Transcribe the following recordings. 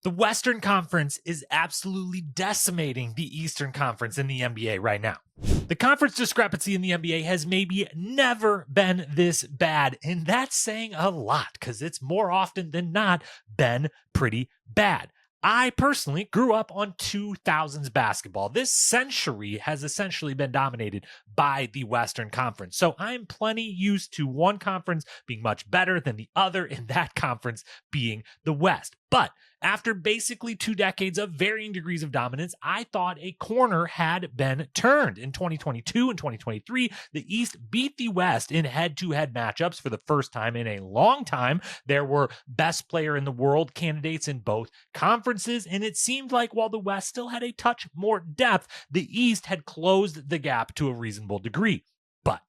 The Western Conference is absolutely decimating the Eastern Conference in the NBA right now. The conference discrepancy in the NBA has maybe never been this bad, and that's saying a lot because it's more often than not been pretty bad. I personally grew up on 2000s basketball. This century has essentially been dominated by the Western Conference. So I'm plenty used to one conference being much better than the other, and that conference being the West. But after basically 2 decades of varying degrees of dominance, I thought a corner had been turned. In 2022 and 2023, the East beat the West in head-to-head matchups for the first time in a long time. There were best player in the world candidates in both conferences, and it seemed like while the West still had a touch more depth, the East had closed the gap to a reasonable degree. But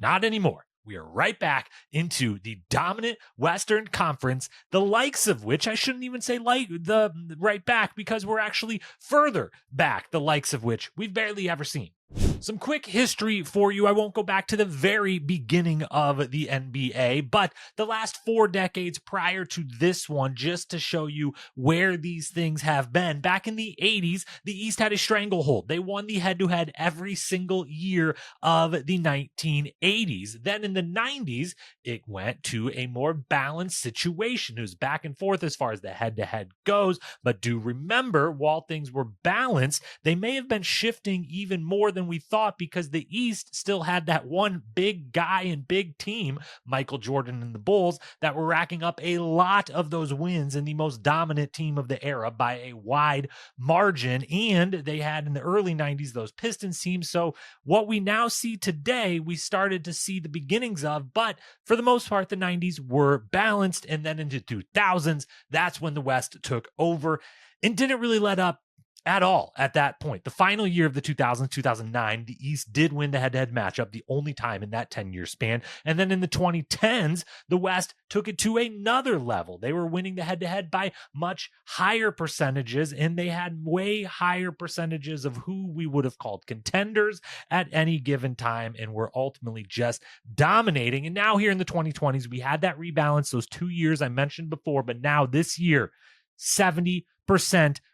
not anymore. We are right back into the dominant Western Conference, the likes of which I shouldn't even say like the right back because we're actually further back, the likes of which we've barely ever seen. Some quick history for you. I won't go back to the very beginning of the NBA, but the last 4 decades prior to this one, just to show you where these things have been. Back in the 80s, the East had a stranglehold. They won the head-to-head every single year of the 1980s. Then in the 90s, it went to a more balanced situation. It was back and forth as far as the head-to-head goes, but do remember, while things were balanced, they may have been shifting even more than we thought because the East still had that one big guy and big team, Michael Jordan and the Bulls, that were racking up a lot of those wins and the most dominant team of the era by a wide margin. And they had in the early 90s those Pistons teams. So what we now see today, we started to see the beginnings of, but for the most part, the 90s were balanced. And then into 2000s, that's when the West took over and didn't really let up at all at that point. The final year of the 2000s, 2009, the East did win the head-to-head matchup, the only time in that 10-year span. And then in the 2010s, the West took it to another level. They were winning the head-to-head by much higher percentages, and they had way higher percentages of who we would have called contenders at any given time, and were ultimately just dominating. And now here in the 2020s, we had that rebalance, those 2 years I mentioned before, but now this year, 70%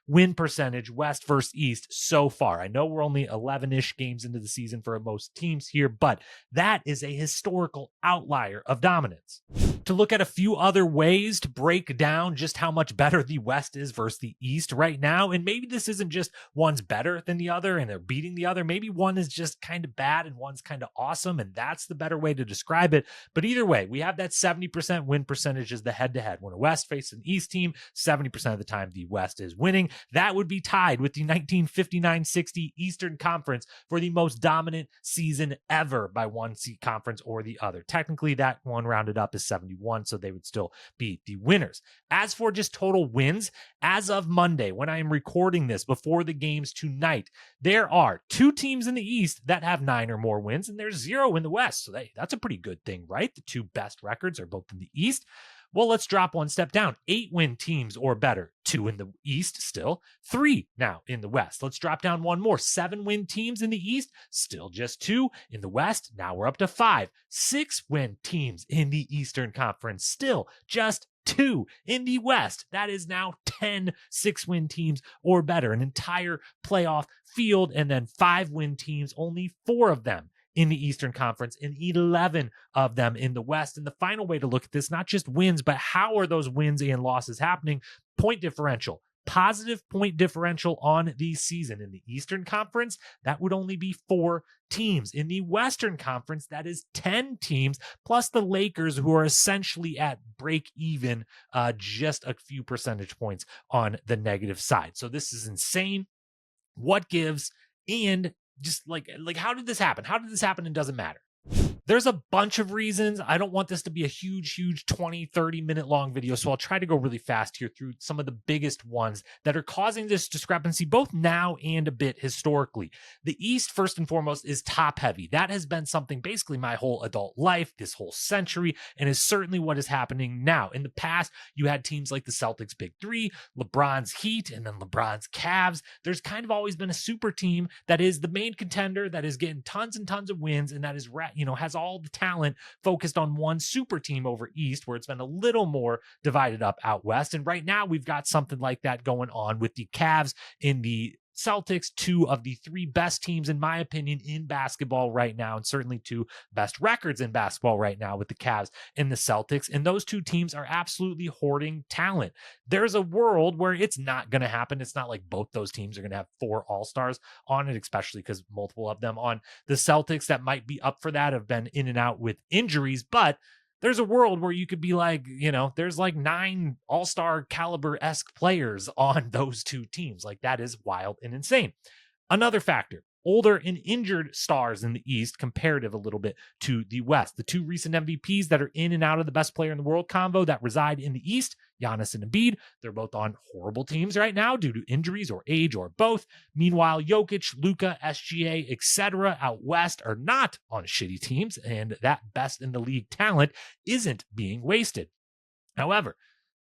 win percentage West versus East so far. I know we're only 11-ish games into the season for most teams here, but that is a historical outlier of dominance. To look at a few other ways to break down just how much better the West is versus the East right now, and maybe this isn't just one's better than the other and they're beating the other. Maybe one is just kind of bad and one's kind of awesome, and that's the better way to describe it. But either way, we have that 70% win percentage as the head-to-head. When a West faces an East team, 70% of the time the West is winning. That would be tied with the 1959-60 Eastern Conference for the most dominant season ever by one conference or the other. Technically, that one rounded up is 71, so they would still be the winners. As for just total wins, as of Monday, when I am recording this before the games tonight, there are 2 teams in the East that have 9 or more wins, and there's 0 in the West. So that's a pretty good thing, right? The 2 best records are both in the East. Well, let's drop one step down. 8-win teams or better. 2 in the East still. 3 now in the West. Let's drop down one more. 7-win teams in the East. Still just 2 in the West. Now we're up to 5. 6-win teams in the Eastern Conference. Still just 2 in the West. That is now 10 6-win teams or better. An entire playoff field. And then 5-win teams, only 4 of them in the Eastern Conference and 11 of them in the West. And the final way to look at this, not just wins, but how are those wins and losses happening? Point differential. Positive point differential on the season. In the Eastern Conference, that would only be 4 teams. In the Western Conference, that is 10 teams, plus the Lakers, who are essentially at break even, just a few percentage points on the negative side. So this is insane. What gives? And just like how did this happen? How did this happen? It doesn't matter. There's a bunch of reasons. I don't want this to be a huge 20, 30-minute long video, so I'll try to go really fast here through some of the biggest ones that are causing this discrepancy, both now and a bit historically. The East, first and foremost, is top-heavy. That has been something basically my whole adult life, this whole century, and is certainly what is happening now. In the past, you had teams like the Celtics Big Three, LeBron's Heat, and then LeBron's Cavs. There's kind of always been a super team that is the main contender, that is getting tons and tons of wins, and that is, has has all the talent focused on one super team over East, where it's been a little more divided up out West. And right now we've got something like that going on with the Cavs in the Celtics, two of the three best teams, in my opinion, in basketball right now, and certainly two best records in basketball right now with the Cavs and the Celtics. And those two teams are absolutely hoarding talent. There's a world where it's not going to happen. It's not like both those teams are going to have 4 all-stars on it, especially because multiple of them on the Celtics that might be up for that have been in and out with injuries. But there's a world where you could be like, there's like 9 all-star caliber-esque players on those two teams. Like, that is wild and insane. Another factor, older and injured stars in the East, comparative a little bit to the West. The two recent MVPs that are in and out of the best player in the world combo that reside in the East, Giannis and Embiid, they're both on horrible teams right now due to injuries or age or both. Meanwhile, Jokic, Luka, SGA, etc. out West are not on shitty teams, and that best in the league talent isn't being wasted. However,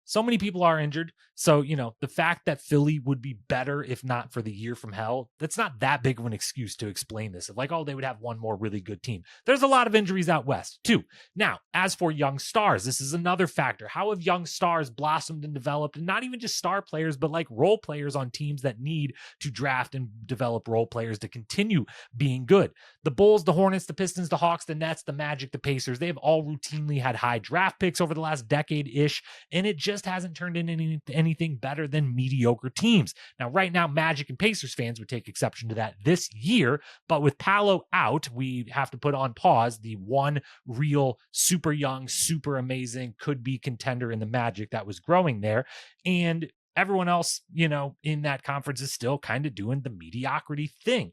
so many people are injured. So, the fact that Philly would be better if not for the year from hell, that's not that big of an excuse to explain this. Of like, they would have one more really good team. There's a lot of injuries out West, too. Now, as for young stars, this is another factor. How have young stars blossomed and developed? And not even just star players, but like role players on teams that need to draft and develop role players to continue being good. The Bulls, the Hornets, the Pistons, the Hawks, the Nets, the Magic, the Pacers, they've all routinely had high draft picks over the last decade-ish, and it just hasn't turned into anything better than mediocre teams. Now, right now, Magic and Pacers fans would take exception to that this year, but with Paolo out, we have to put on pause the one real super young, super amazing, could be contender in the Magic that was growing there. And everyone else, in that conference is still kind of doing the mediocrity thing.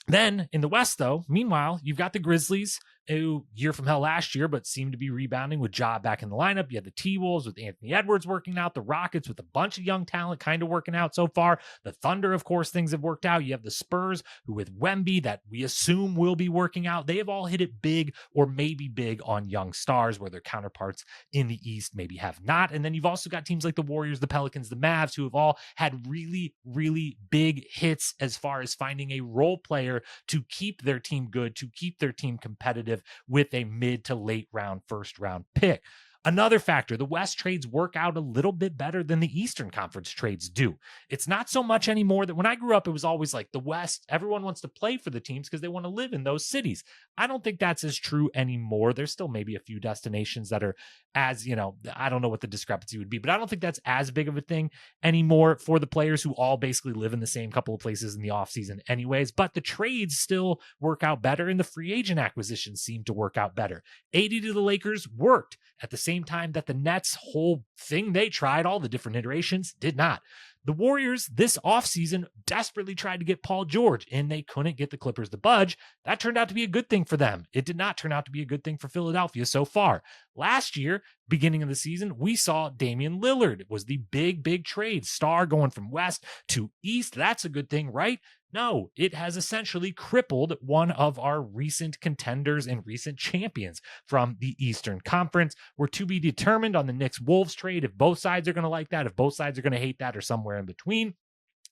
Then in the West, though, meanwhile, you've got the Grizzlies, who year from hell last year, but seemed to be rebounding with Ja back in the lineup. You had the T-Wolves with Anthony Edwards working out, the Rockets with a bunch of young talent kind of working out so far. The Thunder, of course, things have worked out. You have the Spurs, who with Wemby, that we assume will be working out. They have all hit it big or maybe big on young stars, where their counterparts in the East maybe have not. And then you've also got teams like the Warriors, the Pelicans, the Mavs, who have all had really, really big hits as far as finding a role player to keep their team good, to keep their team competitive with a mid to late round, first round pick. Another factor, the West trades work out a little bit better than the Eastern Conference trades do. It's not so much anymore that when I grew up, it was always like the West, everyone wants to play for the teams because they want to live in those cities. I don't think that's as true anymore. There's still maybe a few destinations that are as, I don't know what the discrepancy would be, but I don't think that's as big of a thing anymore for the players who all basically live in the same couple of places in the offseason anyways. But the trades still work out better, and the free agent acquisitions seem to work out better. 80 to the Lakers worked at the same time that the Nets' whole thing they tried, all the different iterations, did not. The Warriors this offseason desperately tried to get Paul George, and they couldn't get the Clippers to budge. That turned out to be a good thing for them. It did not turn out to be a good thing for Philadelphia so far. Last year, beginning of the season, we saw Damian Lillard was the big trade. Star going from West to East. That's a good thing, right? No, it has essentially crippled one of our recent contenders and recent champions from the Eastern Conference. We're to be determined on the Knicks-Wolves trade if both sides are going to like that, if both sides are going to hate that, or somewhere in between.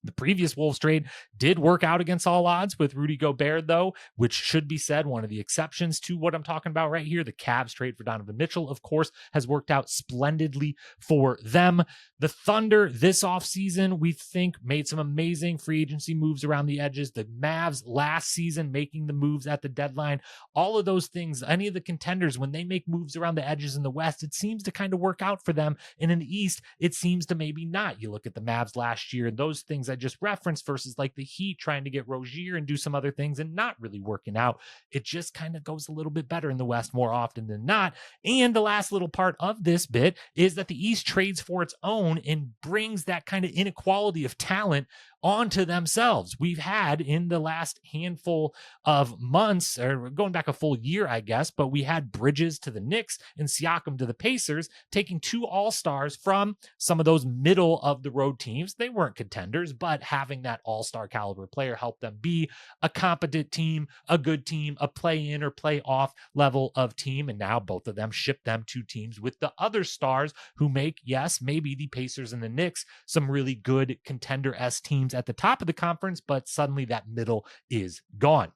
The previous Wolves trade did work out against all odds with Rudy Gobert, though, which should be said, one of the exceptions to what I'm talking about right here. The Cavs trade for Donovan Mitchell, of course, has worked out splendidly for them. The Thunder this offseason, we think, made some amazing free agency moves around the edges. The Mavs last season making the moves at the deadline. All of those things, any of the contenders, when they make moves around the edges in the West, it seems to kind of work out for them. And in the East, it seems to maybe not. You look at the Mavs last year and those things I just referenced versus like the Heat trying to get Rozier and do some other things and not really working out. It just kind of goes a little bit better in the West more often than not. And the last little part of this bit is that the East trades for its own and brings that kind of inequality of talent onto themselves. We've had in the last handful of months, or going back a full year, I guess, but we had Bridges to the Knicks and Siakam to the Pacers, taking 2 all-stars from some of those middle of the road teams. They weren't contenders, but having that all-star caliber player help them be a competent team, a good team, a play-in or play-off level of team. And now both of them ship them to teams with the other stars who make, yes, maybe the Pacers and the Knicks, some really good contender-esque teams at the top of the conference, but suddenly that middle is gone.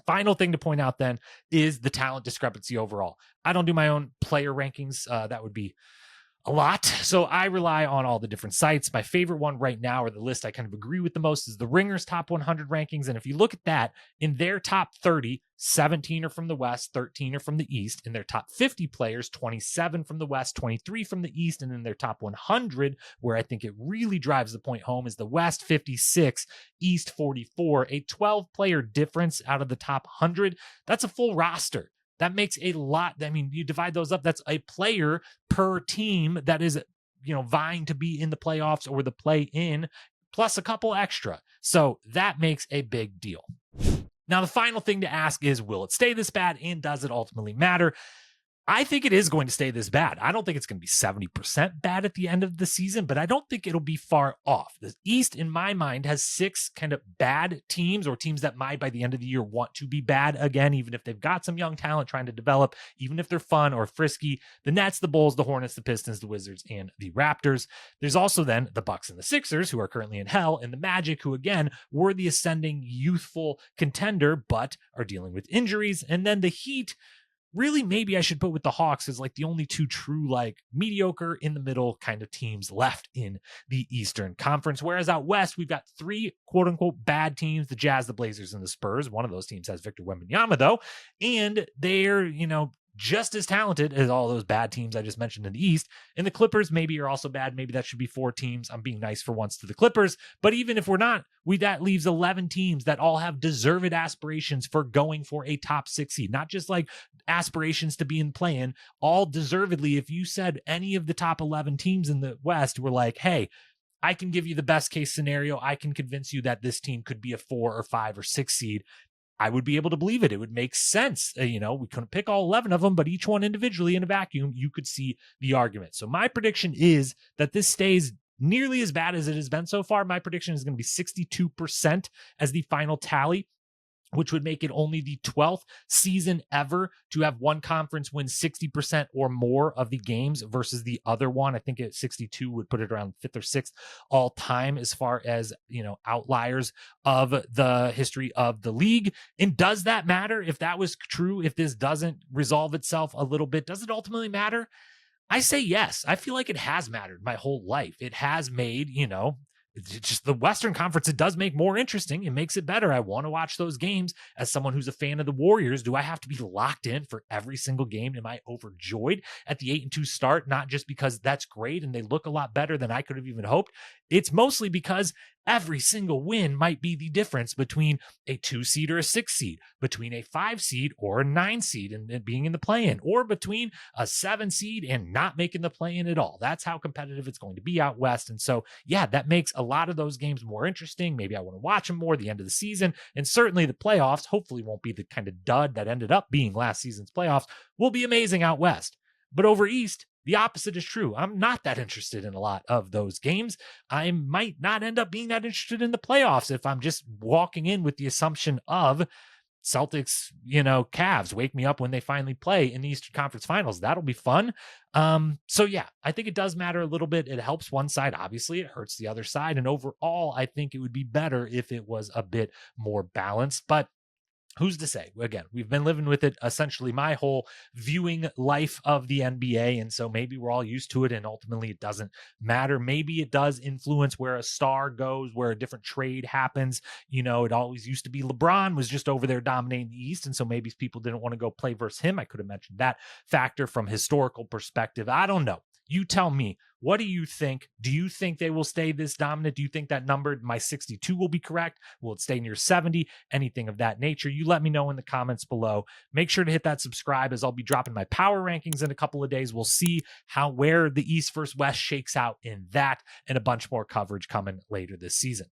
Final thing to point out then is the talent discrepancy overall. I don't do my own player rankings. That would be a lot. So I rely on all the different sites. My favorite one right now, or the list I kind of agree with the most, is the Ringer's top 100 rankings. And if you look at that, in their top 30, 17 are from the West, 13 are from the East. In their top 50 players, 27 from the West, 23 from the East. And in their top 100, where I think it really drives the point home, is the West 56, East 44, a 12-player difference out of the top 100. That's a full roster. That makes a lot. I mean, you divide those up, that's a player per team that is, vying to be in the playoffs or the play-in, plus a couple extra. So that makes a big deal. Now, the final thing to ask is, will it stay this bad, and does it ultimately matter? I think it is going to stay this bad. I don't think it's going to be 70% bad at the end of the season, but I don't think it'll be far off. The East, in my mind, has 6 kind of bad teams, or teams that might by the end of the year want to be bad again, even if they've got some young talent trying to develop, even if they're fun or frisky. The Nets, the Bulls, the Hornets, the Pistons, the Wizards, and the Raptors. There's also then the Bucks and the Sixers, who are currently in hell, and the Magic, who again were the ascending youthful contender, but are dealing with injuries. And then the Heat, really, maybe I should put with the Hawks as like the only 2 true, like mediocre in the middle kind of teams left in the Eastern Conference. Whereas out West, we've got 3 quote unquote bad teams, the Jazz, the Blazers, and the Spurs. One of those teams has Victor Wembanyama though. And they're, just as talented as all those bad teams I just mentioned in the East. And the Clippers maybe are also bad. Maybe that should be 4 teams. I'm being nice for once to the Clippers. But even if we're not, that leaves 11 teams that all have deserved aspirations for going for a top 6 seed. Not just like aspirations to be in play-in, all deservedly. If you said any of the top 11 teams in the West were like, hey, I can give you the best case scenario, I can convince you that this team could be a 4 or 5 or 6 seed, I would be able to believe it. It would make sense. We couldn't pick all 11 of them, but each one individually in a vacuum, you could see the argument. So my prediction is that this stays nearly as bad as it has been so far. My prediction is going to be 62% as the final tally, which would make it only the 12th season ever to have one conference win 60% or more of the games versus the other one. I think at 62 would put it around 5th or 6th all time as far as, outliers of the history of the league. And does that matter? If that was true, if this doesn't resolve itself a little bit, does it ultimately matter? I say yes. I feel like it has mattered my whole life. It has made, it's just the Western Conference, it does make more interesting. It makes it better. I want to watch those games. As someone who's a fan of the Warriors, do I have to be locked in for every single game? Am I overjoyed at the 8-2 start? Not just because that's great and they look a lot better than I could have even hoped. It's mostly because every single win might be the difference between a 2 seed or a 6 seed, between a 5 seed or a 9 seed and being in the play-in, or between a 7 seed and not making the play-in at all. That's how competitive it's going to be out West. And so, yeah, that makes a lot of those games more interesting. Maybe I want to watch them more at the end of the season. And certainly the playoffs hopefully won't be the kind of dud that ended up being last season's playoffs. Will be amazing out West. But over East, the opposite is true. I'm not that interested in a lot of those games. I might not end up being that interested in the playoffs if I'm just walking in with the assumption of Celtics, Cavs, wake me up when they finally play in the Eastern Conference Finals. That'll be fun. So yeah, I think it does matter a little bit. It helps one side. Obviously, it hurts the other side. And overall, I think it would be better if it was a bit more balanced. But who's to say? Again, we've been living with it essentially my whole viewing life of the NBA. And so maybe we're all used to it and ultimately it doesn't matter. Maybe it does influence where a star goes, where a different trade happens. It always used to be LeBron was just over there dominating the East. And so maybe people didn't want to go play versus him. I could have mentioned that factor from historical perspective. I don't know. You tell me, what do you think? Do you think they will stay this dominant? Do you think that number, my 62, will be correct? Will it stay near 70? Anything of that nature? You let me know in the comments below. Make sure to hit that subscribe as I'll be dropping my power rankings in a couple of days. We'll see where the East versus West shakes out in that, and a bunch more coverage coming later this season.